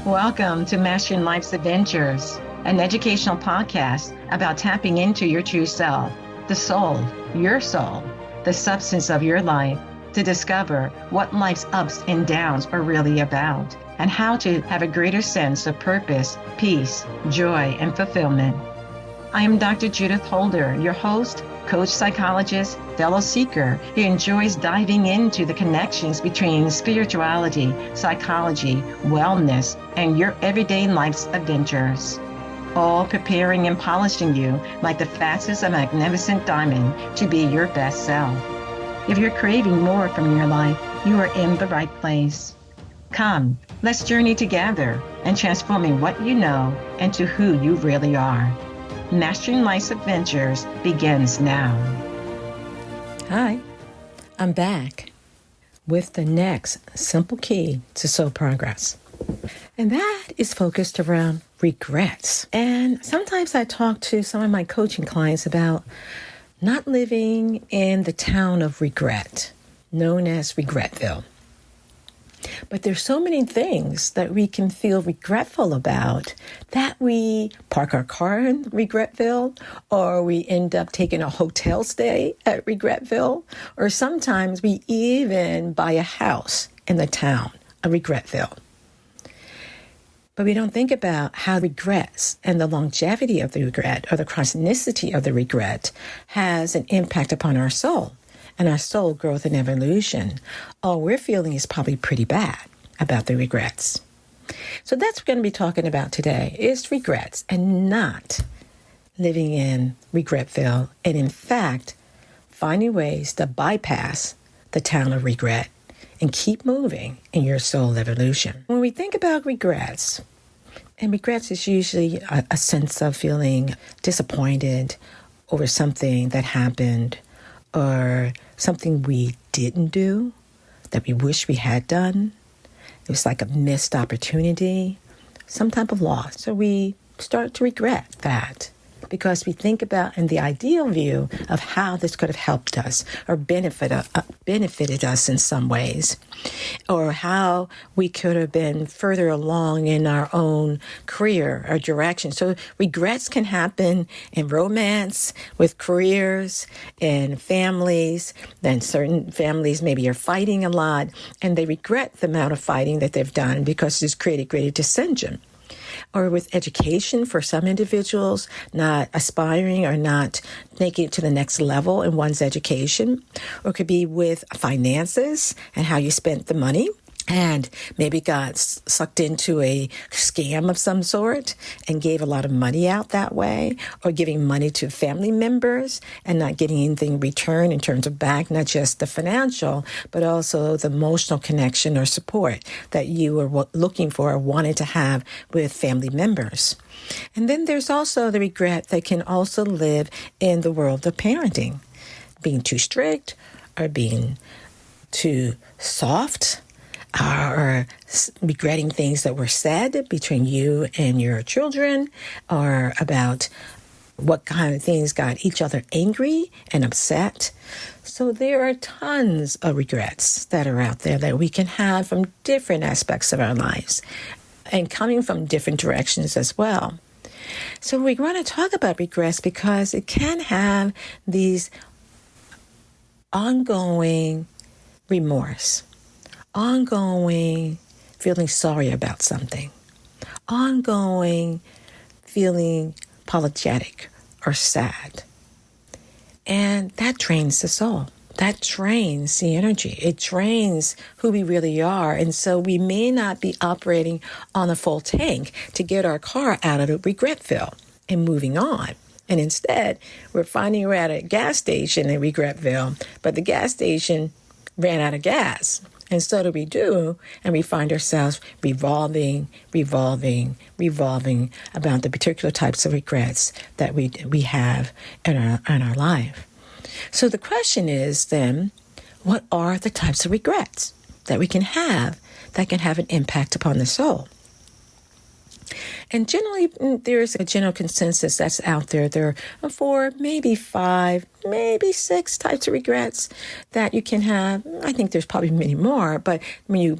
Welcome to Mastering Life's Adventures, an educational podcast about tapping into your true self, the soul, the substance of your life, to discover what life's ups and downs are really about, and how to have a greater sense of purpose, peace, joy, and fulfillment. I am Dr. Judith Holder, your host, coach, psychologist, fellow seeker who enjoys diving into the connections between spirituality, psychology, wellness, and your everyday life's adventures. All preparing and polishing you like the facets of a magnificent diamond to be your best self. If you're craving more from your life, you are in the right place. Come, let's journey together and transforming what you know into who you really are. Mastering Life's Adventures begins now. Hi, I'm back with the next simple key to soul progress. And that is focused around regrets. And sometimes I talk to some of my coaching clients about not living in the town of regret, known as Regretville. But there's so many things that we can feel regretful about that we park our car in Regretville, or we end up taking a hotel stay at Regretville, or sometimes we even buy a house in the town of Regretville. But we don't think about how regrets and the longevity of the regret or the chronicity of the regret has an impact upon our soul. And our soul growth and evolution, all we're feeling is probably pretty bad about the regrets. So that's what we're going to be talking about today, is regrets and not living in Regretville. And in fact, finding ways to bypass the town of regret and keep moving in your soul evolution. When we think about regrets, and regrets is usually a sense of feeling disappointed over something that happened, or something we didn't do that we wish we had done. It was like a missed opportunity, some type of loss. So we start to regret that because we think about in the ideal view of how this could have helped us or benefited us in some ways, or how we could have been further along in our own career or direction. So regrets can happen in romance, with careers, in families. Then certain families maybe are fighting a lot, and they regret the amount of fighting that they've done because it's created greater dissension. Or with education for some individuals, not aspiring or not making it to the next level in one's education. Or it could be with finances and how you spent the money and maybe got sucked into a scam of some sort and gave a lot of money out that way, or giving money to family members and not getting anything in return in terms of back, not just the financial, but also the emotional connection or support that you were looking for or wanted to have with family members. And then there's also the regret that can also live in the world of parenting, being too strict or being too soft, or regretting things that were said between you and your children, or about what kind of things got each other angry and upset. So there are tons of regrets that are out there that we can have from different aspects of our lives and coming from different directions as well. So we want to talk about regrets because it can have these ongoing remorse, ongoing feeling sorry about something, ongoing feeling apologetic or sad. And that drains the soul. That drains the energy. It drains who we really are. And so we may not be operating on a full tank to get our car out of Regretville and moving on. And instead, we're finding we're at a gas station in Regretville, but the gas station ran out of gas. And so do we do, and we find ourselves revolving about the particular types of regrets that we have in our life. So the question is then, what are the types of regrets that we can have that can have an impact upon the soul? And generally, there's a general consensus that's out there. There are 4, maybe 5, maybe 6 types of regrets that you can have. I think there's probably many more, but when you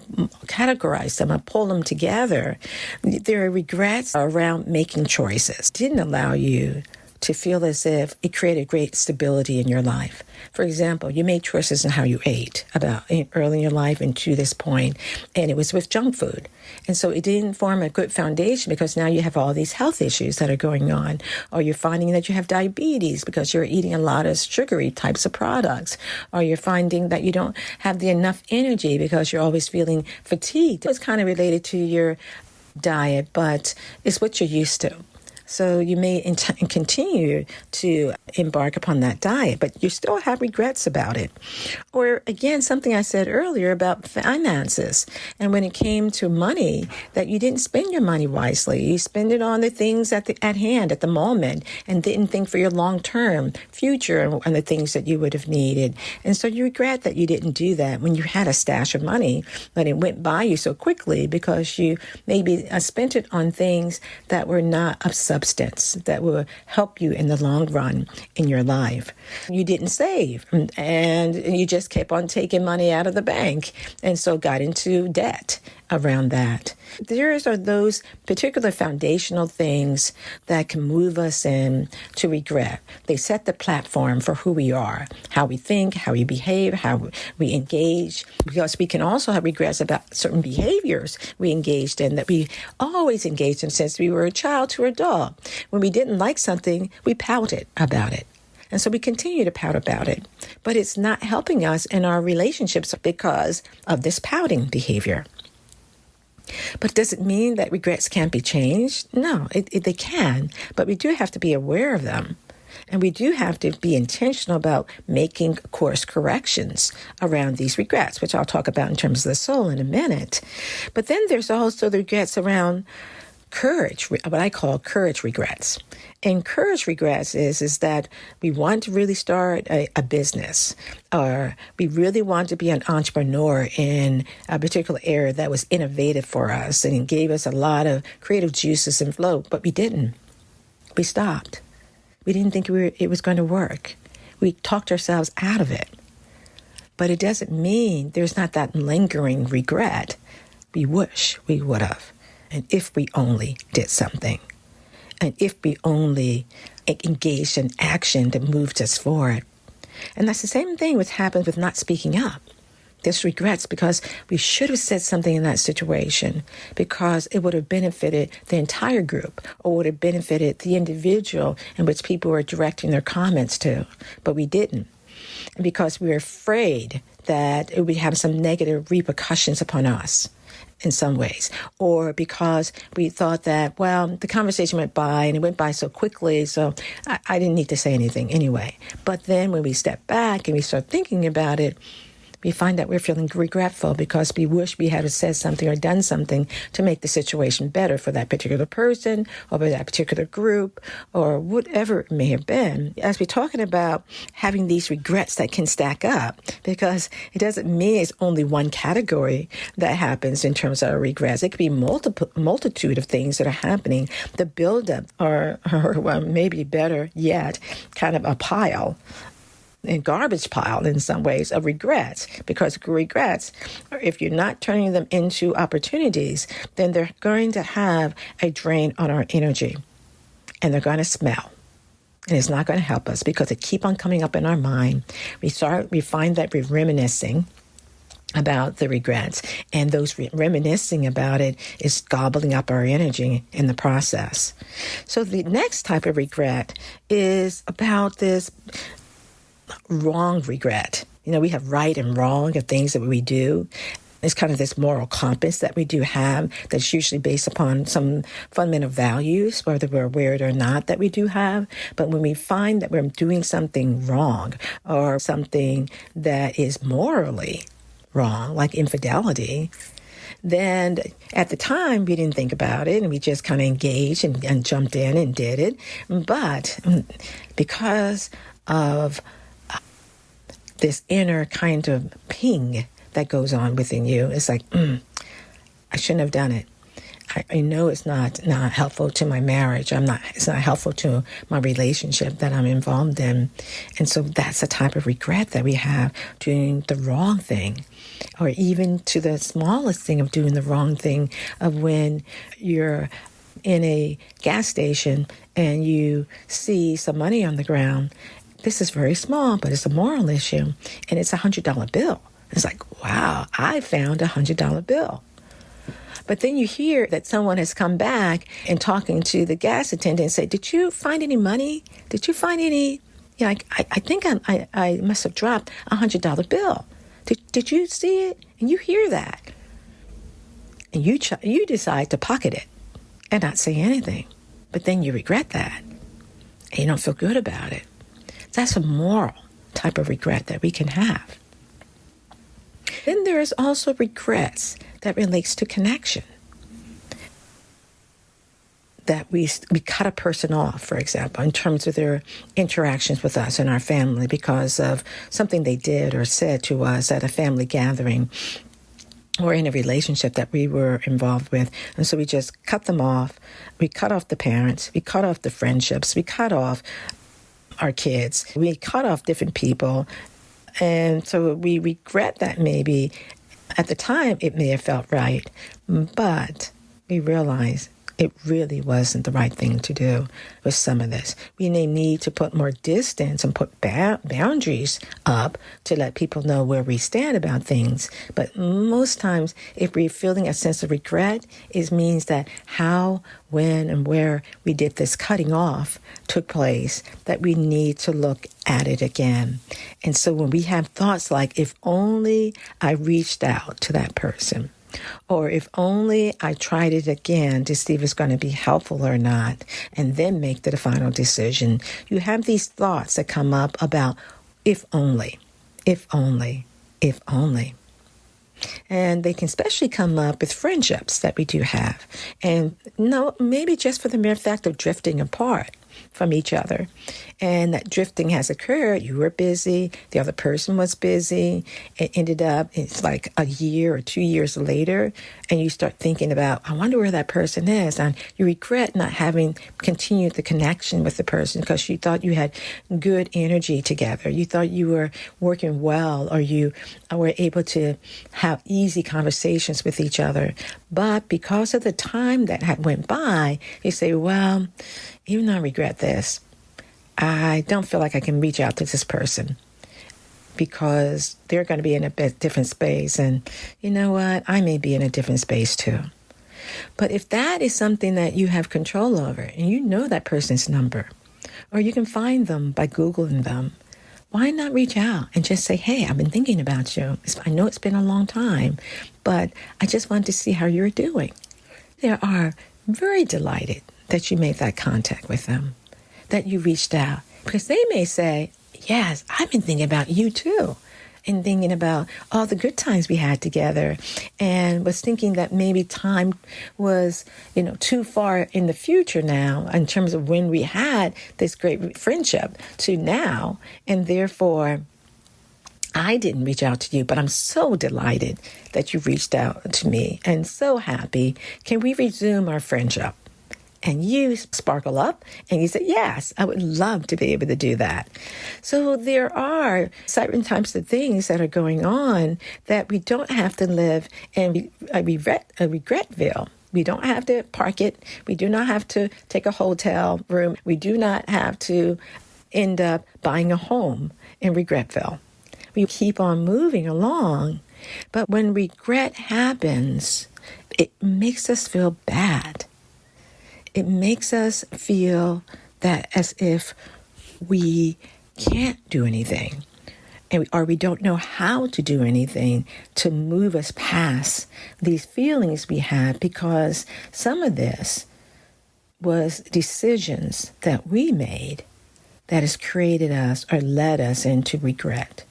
categorize them and pull them together, there are regrets around making choices. Didn't allow you to feel as if it created great stability in your life. For example, you made choices in how you ate about early in your life and to this point, and it was with junk food. And so it didn't form a good foundation because now you have all these health issues that are going on, or you're finding that you have diabetes because you're eating a lot of sugary types of products, or you're finding that you don't have enough energy because you're always feeling fatigued. It's kind of related to your diet, but it's what you're used to. So you may continue to embark upon that diet, but you still have regrets about it. Or again, something I said earlier about finances. And when it came to money, that you didn't spend your money wisely. You spend it on the things at hand at the moment and didn't think for your long-term future and the things that you would have needed. And so you regret that you didn't do that when you had a stash of money, but it went by you so quickly because you maybe spent it on things that were not of substance, that will help you in the long run in your life. You didn't save, and you just kept on taking money out of the bank, and so got into debt around that. There are those particular foundational things that can move us in to regret. They set the platform for who we are, how we think, how we behave, how we engage, because we can also have regrets about certain behaviors we engaged in that we always engaged in since we were a child to adult. When we didn't like something, we pouted about it. And so we continue to pout about it. But it's not helping us in our relationships because of this pouting behavior. But does it mean that regrets can't be changed? No, they can, but we do have to be aware of them. And we do have to be intentional about making course corrections around these regrets, which I'll talk about in terms of the soul in a minute. But then there's also the regrets around courage, what I call courage regrets. And courage regrets is that we want to really start a business, or we really want to be an entrepreneur in a particular area that was innovative for us and gave us a lot of creative juices and flow, but we didn't. We stopped. We didn't think it was going to work. We talked ourselves out of it. But it doesn't mean there's not that lingering regret. We wish we would have. And if we only did something, and if we only engaged in action that moved us forward. And that's the same thing which happens with not speaking up. There's regrets because we should have said something in that situation because it would have benefited the entire group or would have benefited the individual in which people were directing their comments to, but we didn't. And because we were afraid that it would have some negative repercussions upon us in some ways, or because we thought that, well, the conversation went by and it went by so quickly, so I didn't need to say anything anyway. But then when we step back and we start thinking about it, we find that we're feeling regretful because we wish we had said something or done something to make the situation better for that particular person or for that particular group or whatever it may have been. As we're talking about having these regrets that can stack up, because it doesn't mean it's only one category that happens in terms of regrets. It could be multitude of things that are happening. The buildup, or well, maybe better yet, kind of a pile. And garbage pile in some ways of regrets, because regrets, if you're not turning them into opportunities, then they're going to have a drain on our energy and they're going to smell. And it's not going to help us because they keep on coming up in our mind. We find that we're reminiscing about the regrets, and those reminiscing about it is gobbling up our energy in the process. So the next type of regret is about this wrong regret. You know, we have right and wrong of things that we do. It's kind of this moral compass that we do have that's usually based upon some fundamental values, whether we're aware or not, that we do have. But when we find that we're doing something wrong or something that is morally wrong, like infidelity, then at the time we didn't think about it and we just kind of engaged and jumped in and did it. But because of this inner kind of ping that goes on within you, it's like, I shouldn't have done it. I know it's not helpful to my marriage. It's not helpful to my relationship that I'm involved in. And so that's the type of regret that we have doing the wrong thing, or even to the smallest thing of doing the wrong thing, of when you're in a gas station and you see some money on the ground. This is very small, but it's a moral issue, and it's $100 bill. It's like, wow, I found $100 bill. But then you hear that someone has come back and talking to the gas attendant and say, did you find any money? Did you find any? Yeah, I think I must have dropped $100 bill. Did you see it? And you hear that. And you decide to pocket it and not say anything. But then you regret that. And you don't feel good about it. That's a moral type of regret that we can have. Then there is also regrets that relates to connection. That we cut a person off, for example, in terms of their interactions with us and our family because of something they did or said to us at a family gathering or in a relationship that we were involved with. And so we just cut them off. We cut off the parents. We cut off the friendships. We cut off our kids. We cut off different people. And so we regret that maybe at the time it may have felt right, but we realize it really wasn't the right thing to do with some of this. We may need to put more distance and put boundaries up to let people know where we stand about things. But most times, if we're feeling a sense of regret, it means that how, when, and where we did this cutting off took place, that we need to look at it again. And so when we have thoughts like, if only I reached out to that person, or if only I tried it again to see if it's going to be helpful or not, and then make the final decision. You have these thoughts that come up about if only, if only, if only. And they can especially come up with friendships that we do have. And no, maybe just for the mere fact of drifting apart from each other. And that drifting has occurred. You were busy. The other person was busy. It ended up, it's like a year or 2 years later, and you start thinking about, I wonder where that person is. And you regret not having continued the connection with the person because you thought you had good energy together. You thought you were working well, or you were able to have easy conversations with each other. But because of the time that had went by, you say, well, even though I regret this, I don't feel like I can reach out to this person because they're going to be in a bit different space. And you know what? I may be in a different space too. But if that is something that you have control over and you know that person's number, or you can find them by Googling them, why not reach out and just say, hey, I've been thinking about you. I know it's been a long time, but I just wanted to see how you're doing. They are very delighted that you made that contact with them, that you reached out, because they may say, yes, I've been thinking about you too, and thinking about all the good times we had together, and was thinking that maybe time was, too far in the future now in terms of when we had this great friendship to now, and therefore I didn't reach out to you, but I'm so delighted that you reached out to me and so happy. Can we resume our friendship? And you sparkle up and you say, yes, I would love to be able to do that. So there are certain types of things that are going on that we don't have to live in a regretville. We don't have to park it. We do not have to take a hotel room. We do not have to end up buying a home in Regretville. We keep on moving along. But when regret happens, it makes us feel bad. It makes us feel that as if we can't do anything, or we don't know how to do anything to move us past these feelings we had, because some of this was decisions that we made that has created us or led us into regret.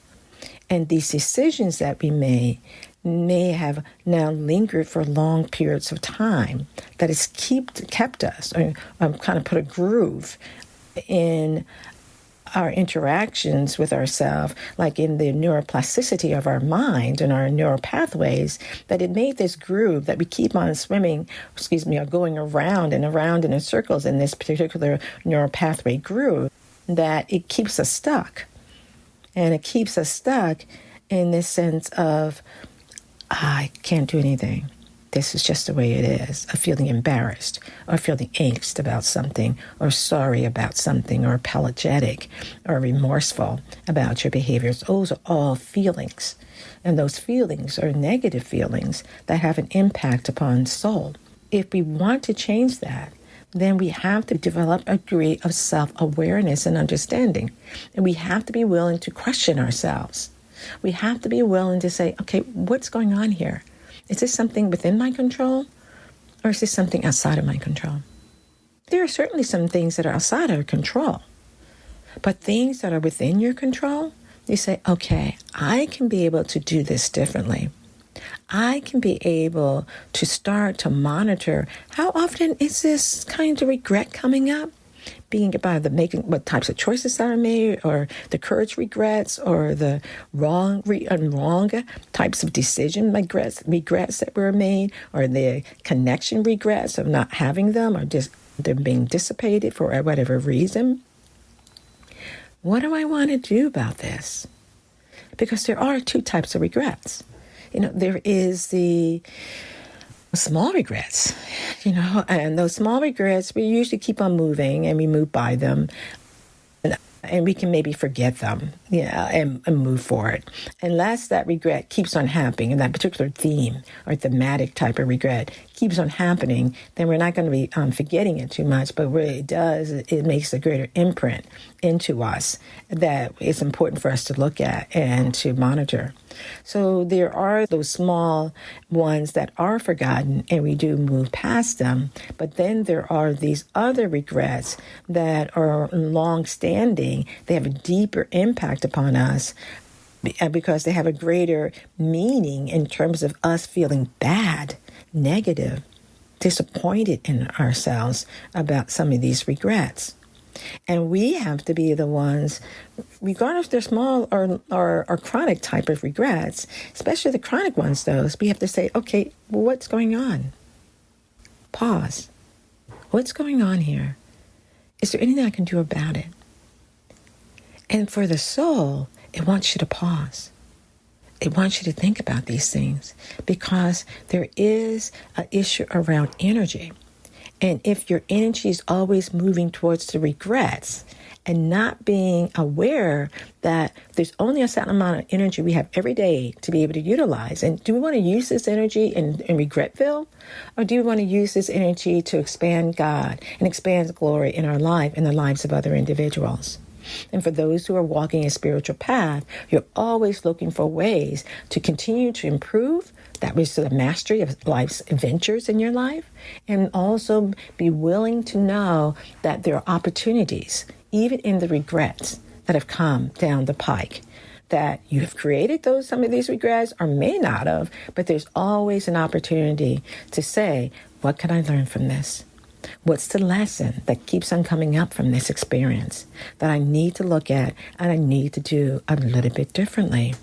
And these decisions that we made may have now lingered for long periods of time, that has kept us, or kind of put a groove in our interactions with ourselves, like in the neuroplasticity of our mind and our neural pathways, that it made this groove that we keep on swimming, or going around and around in circles in this particular neural pathway groove, that it keeps us stuck. And it keeps us stuck in this sense of, I can't do anything. This is just the way it is, of feeling embarrassed or feeling angst about something or sorry about something or apologetic or remorseful about your behaviors. Those are all feelings. And those feelings are negative feelings that have an impact upon soul. If we want to change that, then we have to develop a degree of self-awareness and understanding. And we have to be willing to question ourselves. We have to be willing to say, okay, what's going on here? Is this something within my control, or is this something outside of my control? There are certainly some things that are outside of our control, but things that are within your control, you say, okay, I can be able to do this differently. I can be able to start to monitor how often is this kind of regret coming up? Being about making what types of choices that are made, or the courage regrets, or the wrong types of decision regrets that were made, or the connection regrets of not having them, or just them being dissipated for whatever reason. What do I want to do about this? Because there are two types of regrets. There is the small regrets, and those small regrets, we usually keep on moving and we move by them, and we can maybe forget them, and move forward. Unless that regret keeps on happening, and that particular theme or thematic type of regret keeps on happening, then we're not going to be forgetting it too much. But what it does, it makes a greater imprint into us that it's important for us to look at and to monitor. So there are those small ones that are forgotten, and we do move past them. But then there are these other regrets that are long-standing. They have a deeper impact upon us because they have a greater meaning in terms of us feeling bad, negative, disappointed in ourselves about some of these regrets. And we have to be the ones, regardless if they're small or chronic type of regrets, especially the chronic ones, we have to say, okay, well, what's going on? Pause. What's going on here? Is there anything I can do about it? And for the soul, it wants you to pause. It wants you to think about these things because there is an issue around energy. And if your energy is always moving towards the regrets and not being aware that there's only a certain amount of energy we have every day to be able to utilize. And do we want to use this energy in Regretville? Or do we want to use this energy to expand God and expand glory in our life and the lives of other individuals? And for those who are walking a spiritual path, you're always looking for ways to continue to improve. That was the mastery of life's adventures in your life. And also be willing to know that there are opportunities, even in the regrets that have come down the pike, that you have created some of these regrets or may not have, but there's always an opportunity to say, what can I learn from this? What's the lesson that keeps on coming up from this experience that I need to look at and I need to do a little bit differently?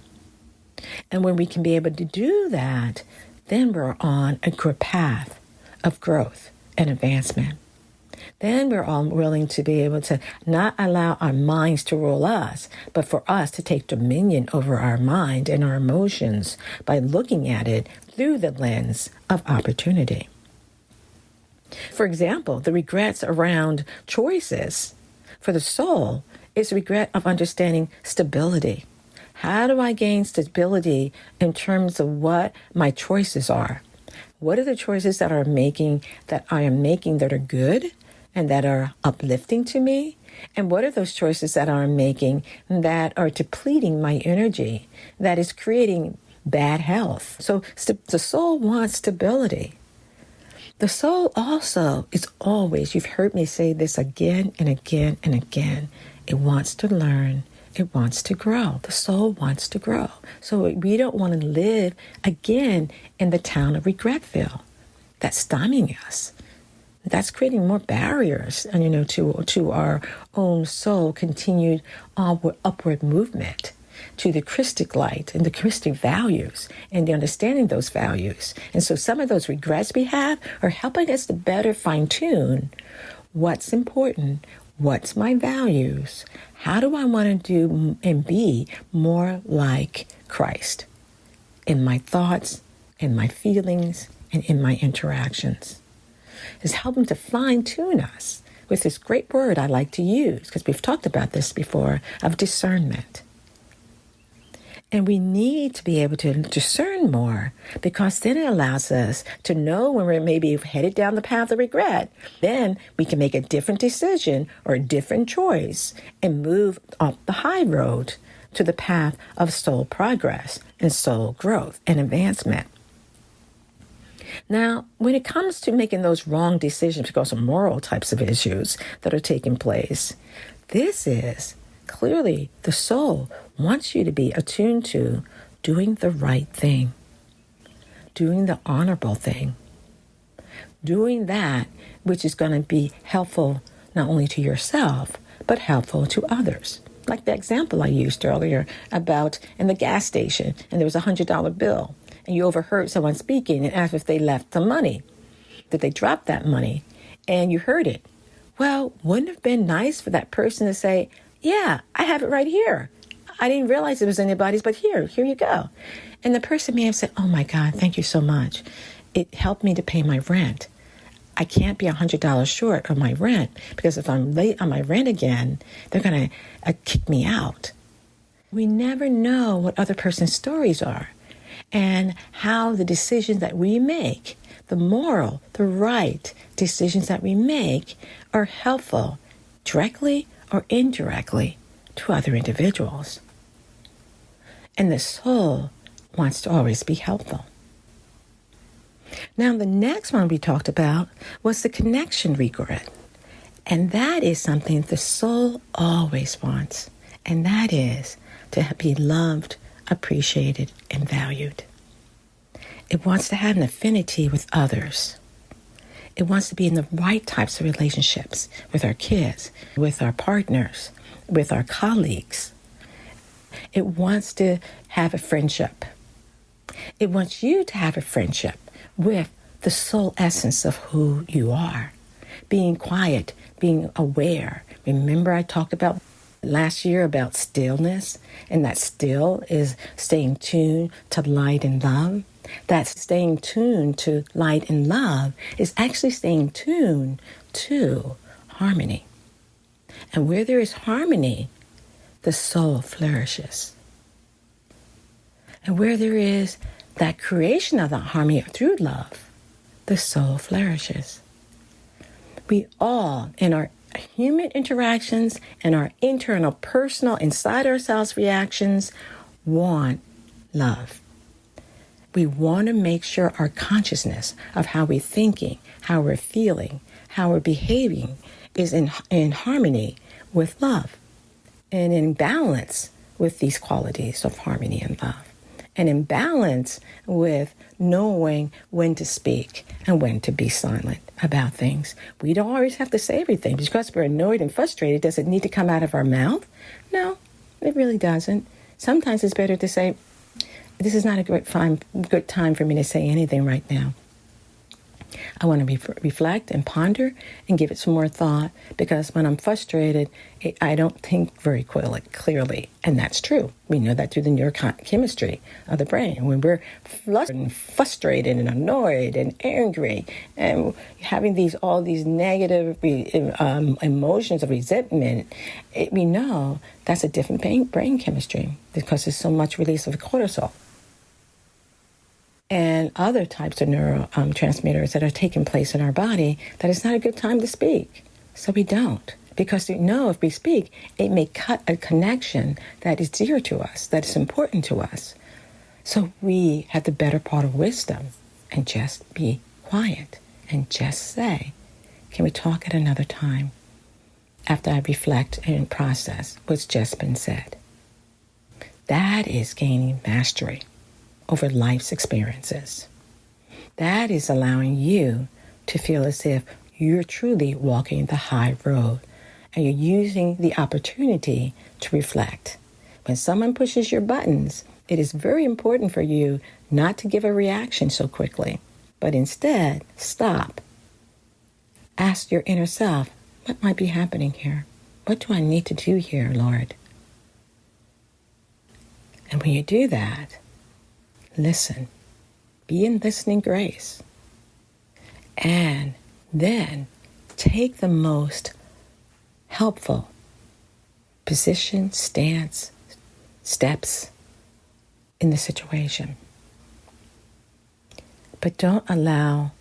And when we can be able to do that, then we're on a good path of growth and advancement. Then we're all willing to be able to not allow our minds to rule us, but for us to take dominion over our mind and our emotions by looking at it through the lens of opportunity. For example, the regrets around choices for the soul is regret of understanding stability. How do I gain stability in terms of what my choices are? What are the choices that I am making that are good and that are uplifting to me? And what are those choices that I'm making that are depleting my energy, that is creating bad health? So the soul wants stability. The soul also is always, you've heard me say this again and again and again, it wants to learn. It wants to grow. The soul wants to grow. So we don't want to live again in the town of Regretville. That's stymieing us. That's creating more barriers, and to our own soul continued upward movement to the Christic light and the Christic values and the understanding those values. And so some of those regrets we have are helping us to better fine-tune what's important, what's my values, how do I want to do and be more like Christ in my thoughts, in my feelings, and in my interactions. Is helping to fine-tune us with this great word I like to use, because we've talked about this before, of discernment. And we need to be able to discern more, because then it allows us to know when we're maybe headed down the path of regret. Then we can make a different decision or a different choice and move up the high road to the path of soul progress and soul growth and advancement. Now, when it comes to making those wrong decisions because of moral types of issues that are taking place, this is clearly the soul wants you to be attuned to doing the right thing, doing the honorable thing, doing that which is going to be helpful not only to yourself, but helpful to others. Like the example I used earlier about in the gas station, and there was a $100 bill. And you overheard someone speaking and asked if they left some money. Did they drop that money? And you heard it. Well, wouldn't it have been nice for that person to say, yeah, I have it right here. I didn't realize it was anybody's, but here you go. And the person may have said, oh my God, thank you so much. It helped me to pay my rent. I can't be $100 short on my rent, because if I'm late on my rent again, they're going to kick me out. We never know what other person's stories are, and how the decisions that we make, the moral, the right decisions that we make, are helpful directly or indirectly to other individuals. And the soul wants to always be helpful. Now, the next one we talked about was the connection regret. And that is something the soul always wants. And that is to be loved, appreciated, and valued. It wants to have an affinity with others. It wants to be in the right types of relationships with our kids, with our partners, with our colleagues. It wants to have a friendship. It wants you to have a friendship with the soul essence of who you are. Being quiet, being aware. Remember I talked about last year about stillness, and that still is staying tuned to light and love. That staying tuned to light and love is actually staying tuned to harmony. And where there is harmony, the soul flourishes. And where there is that creation of that harmony through love, the soul flourishes. We all, in our human interactions and our internal, personal, inside ourselves reactions, want love. We want to make sure our consciousness of how we're thinking, how we're feeling, how we're behaving is in harmony with love and in balance with these qualities of harmony and love, and in balance with knowing when to speak and when to be silent about things. We don't always have to say everything. Because we're annoyed and frustrated, does it need to come out of our mouth? No, it really doesn't. Sometimes it's better to say, this is not a good time for me to say anything right now. I want to reflect and ponder and give it some more thought, because when I'm frustrated, I don't think very clearly. And that's true. We know that through the neurochemistry of the brain. When we're frustrated and annoyed and angry and having all these negative emotions of resentment, we know that's a different brain chemistry, because there's so much release of cortisol and other types of neurotransmitters that are taking place in our body, that it's not a good time to speak. So we don't. Because we know if we speak, it may cut a connection that is dear to us, that is important to us. So we have the better part of wisdom and just be quiet and just say, can we talk at another time after I reflect and process what's just been said? That is gaining mastery over life's experiences. That is allowing you to feel as if you're truly walking the high road and you're using the opportunity to reflect. When someone pushes your buttons, it is very important for you not to give a reaction so quickly, but instead stop. Ask your inner self, what might be happening here? What do I need to do here, Lord? And when you do that, listen. Be in listening grace. And then take the most helpful position, stance, steps in the situation. But don't allow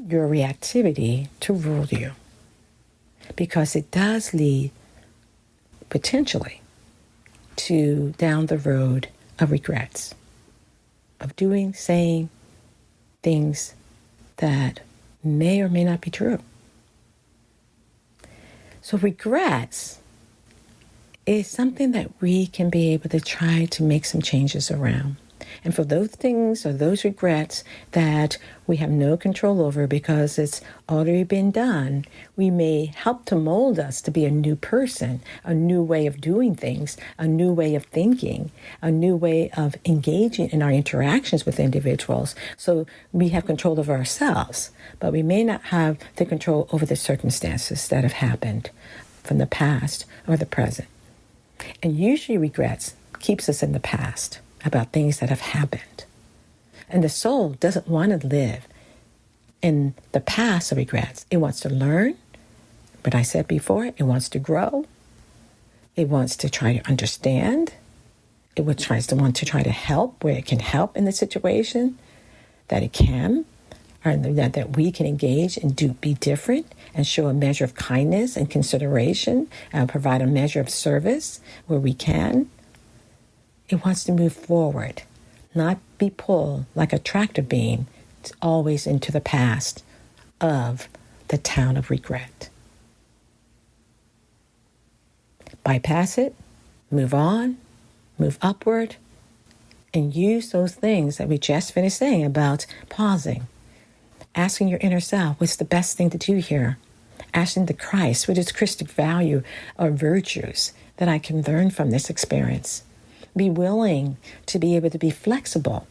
your reactivity to rule you, because it does lead potentially to down the road of regrets, of doing, saying things that may or may not be true. So regrets is something that we can be able to try to make some changes around. And for those things or those regrets that we have no control over because it's already been done, we may help to mold us to be a new person, a new way of doing things, a new way of thinking, a new way of engaging in our interactions with individuals. So we have control of ourselves, but we may not have the control over the circumstances that have happened from the past or the present. And usually regrets keeps us in the past about things that have happened. And the soul doesn't want to live in the past of regrets. It wants to learn, but I said before, it wants to grow. It wants to try to understand. It tries to want to try to help where it can help in the situation that it can, or that we can engage and be different and show a measure of kindness and consideration and provide a measure of service where we can. It wants to move forward, not be pulled like a tractor beam always into the past of the town of regret. Bypass it, move on, move upward, and use those things that we just finished saying about pausing, asking your inner self, what's the best thing to do here? Asking the Christ, what is Christic value or virtues that I can learn from this experience? Be willing to be able to be flexible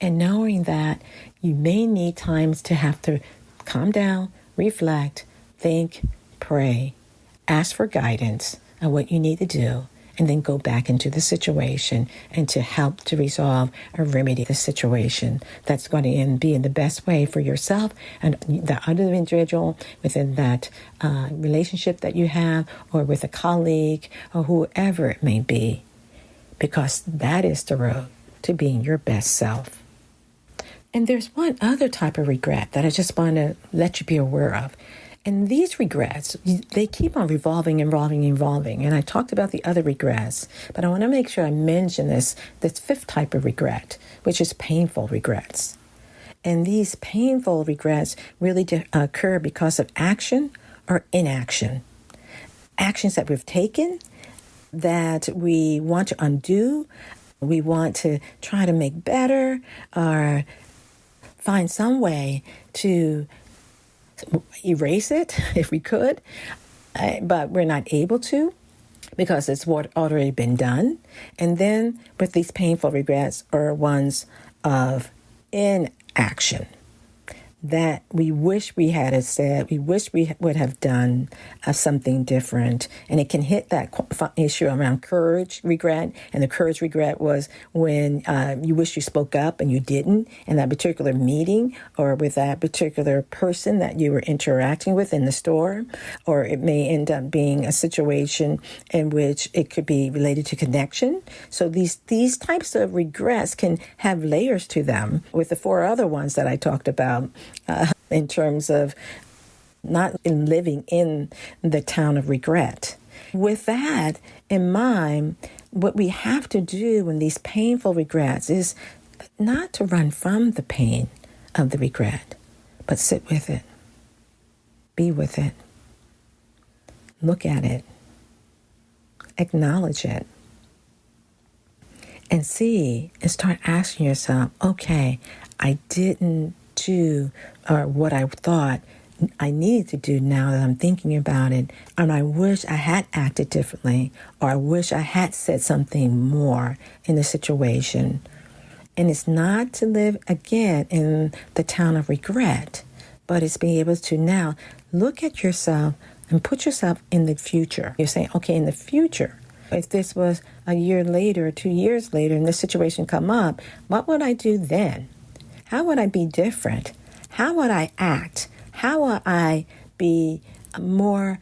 and knowing that you may need times to have to calm down, reflect, think, pray, ask for guidance on what you need to do, and then go back into the situation and to help to resolve or remedy the situation that's going to be in the best way for yourself and the other individual within that relationship that you have, or with a colleague or whoever it may be. Because that is the road to being your best self. And there's one other type of regret that I just want to let you be aware of. And these regrets, they keep on revolving. And I talked about the other regrets, but I want to make sure I mention this fifth type of regret, which is painful regrets. And these painful regrets really occur because of action or inaction. Actions that we've taken that we want to undo, we want to try to make better, or find some way to erase it if we could, but we're not able to because it's what already been done. And then with these painful regrets are ones of inaction that we wish we had said, we wish we would have done something different. And it can hit that issue around courage regret. And the courage regret was when you wish you spoke up and you didn't in that particular meeting or with that particular person that you were interacting with in the store. Or it may end up being a situation in which it could be related to connection. So these types of regrets can have layers to them with the four other ones that I talked about. In terms of not living in the town of regret. With that in mind, what we have to do in these painful regrets is not to run from the pain of the regret, but sit with it, be with it, look at it, acknowledge it, and see and start asking yourself, okay, I didn't do what I thought I need to do now that I'm thinking about it, and I wish I had acted differently, or I wish I had said something more in the situation. And it's not to live again in the town of regret, but it's being able to now look at yourself and put yourself in the future. You're saying, okay, in the future, if this was a year later, 2 years later, and this situation come up, what would I do then? How would I be different? How would I act? How would I be more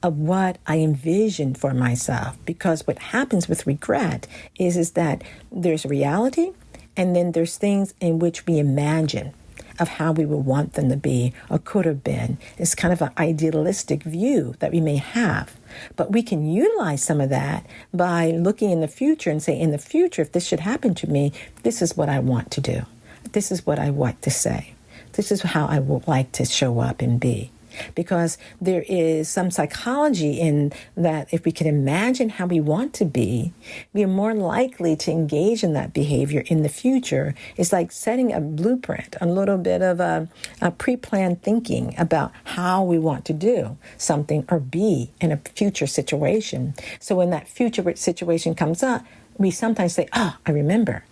of what I envisioned for myself? Because what happens with regret is that there's reality, and then there's things in which we imagine of how we would want them to be or could have been. It's kind of an idealistic view that we may have. But we can utilize some of that by looking in the future and say, in the future, if this should happen to me, this is what I want to do. This is what I want to say. This is how I would like to show up and be. Because there is some psychology in that if we can imagine how we want to be, we are more likely to engage in that behavior in the future. It's like setting a blueprint, a little bit of a pre-planned thinking about how we want to do something or be in a future situation. So when that future situation comes up, we sometimes say, I remember,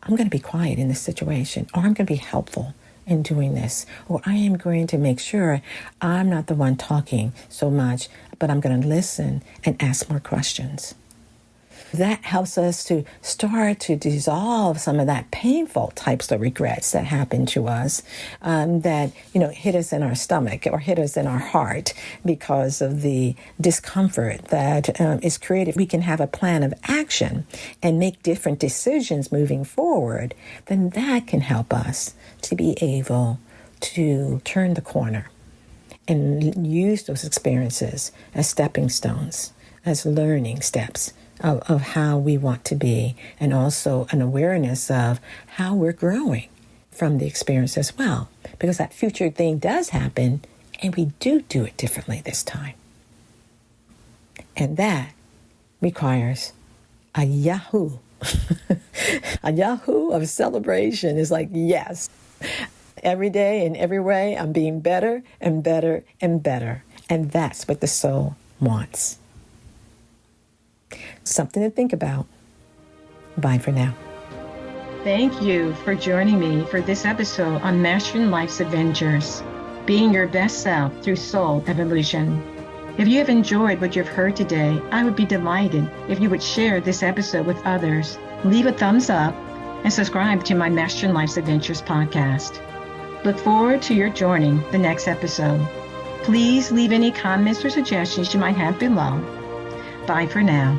I'm going to be quiet in this situation, or I'm going to be helpful in doing this, or I am going to make sure I'm not the one talking so much, but I'm going to listen and ask more questions. That helps us to start to dissolve some of that painful types of regrets that happen to us, that hit us in our stomach or hit us in our heart because of the discomfort that is created. We can have a plan of action and make different decisions moving forward. Then that can help us to be able to turn the corner and use those experiences as stepping stones, as learning steps of how we want to be, and also an awareness of how we're growing from the experience as well. Because that future thing does happen, and we do it differently this time. And that requires a yahoo. A yahoo of celebration is like, yes, every day in every way, I'm being better and better and better. And that's what the soul wants. Something to think about. Bye for now. Thank you for joining me for this episode on Mastering Life's Adventures, being your best self through soul evolution. If you have enjoyed what you've heard today, I would be delighted if you would share this episode with others, leave a thumbs up, and subscribe to my Mastering Life's Adventures podcast. Look forward to your joining the next episode. Please leave any comments or suggestions you might have below. Bye for now.